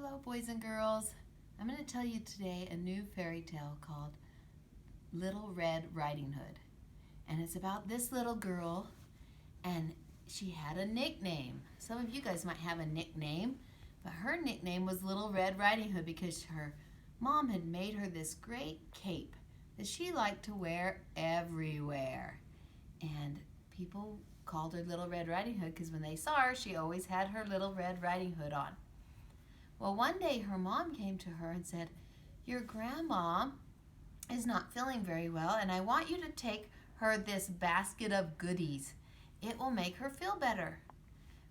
Hello, boys and girls. I'm going to tell you today a new fairy tale called Little Red Riding Hood. And it's about this little girl, and she had a nickname. Some of you guys might have a nickname, but her nickname was Little Red Riding Hood because her mom had made her this great cape that she liked to wear everywhere. And people called her Little Red Riding Hood because when they saw her, she always had her Little Red Riding Hood on. Well, one day her mom came to her and said, "Your grandma is not feeling very well, and I want you to take her this basket of goodies. It will make her feel better.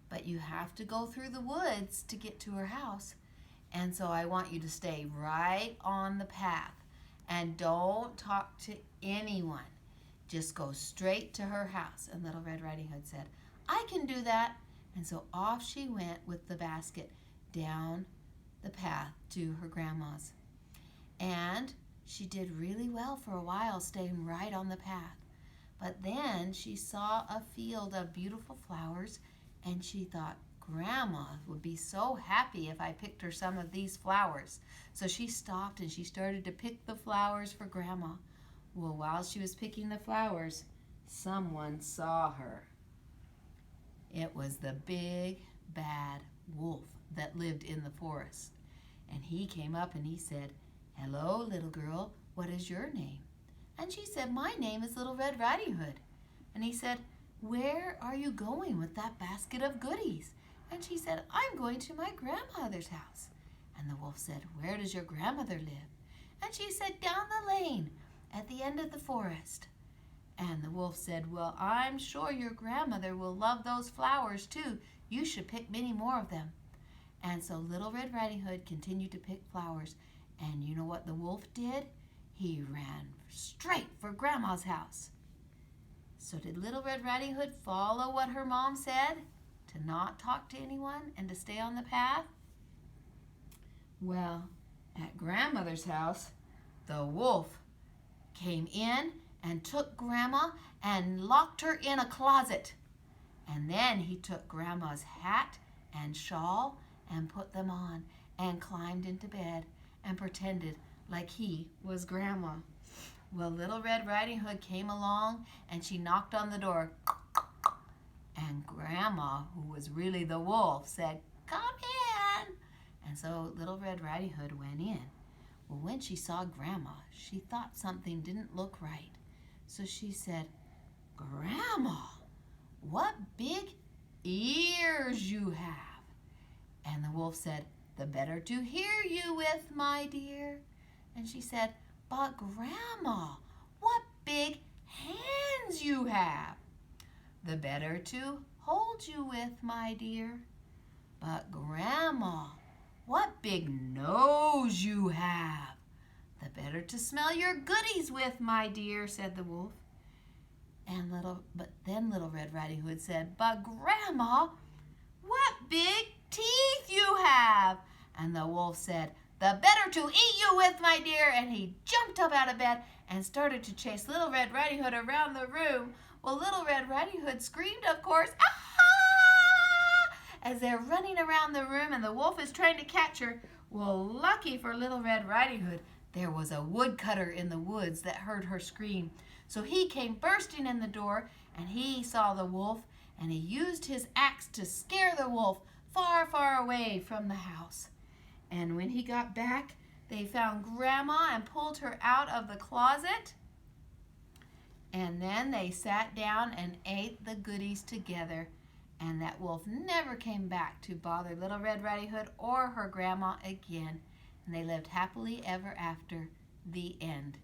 But you have to go through the woods to get to her house. And so I want you to stay right on the path and don't talk to anyone. Just go straight to her house." And Little Red Riding Hood said, "I can do that." And so off she went with the basket down the path to her grandma's. And she did really well for a while, staying right on the path. But then she saw a field of beautiful flowers, and she thought, "Grandma would be so happy if I picked her some of these flowers." So she stopped and she started to pick the flowers for Grandma. Well, while she was picking the flowers, someone saw her. It was the big, bad wolf that lived in the forest. And he came up and he said, "Hello, little girl, what is your name?" And she said, "My name is Little Red Riding Hood." And he said, "Where are you going with that basket of goodies?" And she said, "I'm going to my grandmother's house." And the wolf said, "Where does your grandmother live?" And she said, "Down the lane at the end of the forest." And the wolf said, "Well, I'm sure your grandmother will love those flowers too. You should pick many more of them." And so Little Red Riding Hood continued to pick flowers. And you know what the wolf did? He ran straight for Grandma's house. So did Little Red Riding Hood follow what her mom said? To not talk to anyone and to stay on the path? Well, at Grandmother's house, the wolf came in and took Grandma and locked her in a closet. And then he took Grandma's hat and shawl and put them on and climbed into bed and pretended like he was Grandma. Well, Little Red Riding Hood came along and she knocked on the door. And Grandma, who was really the wolf, said, "Come in." And so Little Red Riding Hood went in. Well, when she saw Grandma, she thought something didn't look right. So she said, "Grandma, what big ears you have." And the wolf said, "The better to hear you with, my dear." And she said, "But Grandma, what big hands you have." "The better to hold you with, my dear." "But Grandma, what big nose you have." "The better to smell your goodies with, my dear," said the wolf. But then Little Red Riding Hood said, "But Grandma, what big teeth you have." And the wolf said, "The better to eat you with, my dear." And he jumped up out of bed and started to chase Little Red Riding Hood around the room. Well, Little Red Riding Hood screamed, of course, "Ah!" as they're running around the room and the wolf is trying to catch her. Well, lucky for Little Red Riding Hood, there was a woodcutter in the woods that heard her scream. So he came bursting in the door, and he saw the wolf, and he used his axe to scare the wolf far, far away from the house. And when he got back, they found Grandma and pulled her out of the closet. And then they sat down and ate the goodies together. And that wolf never came back to bother Little Red Riding Hood or her grandma again. And they lived happily ever after. The end.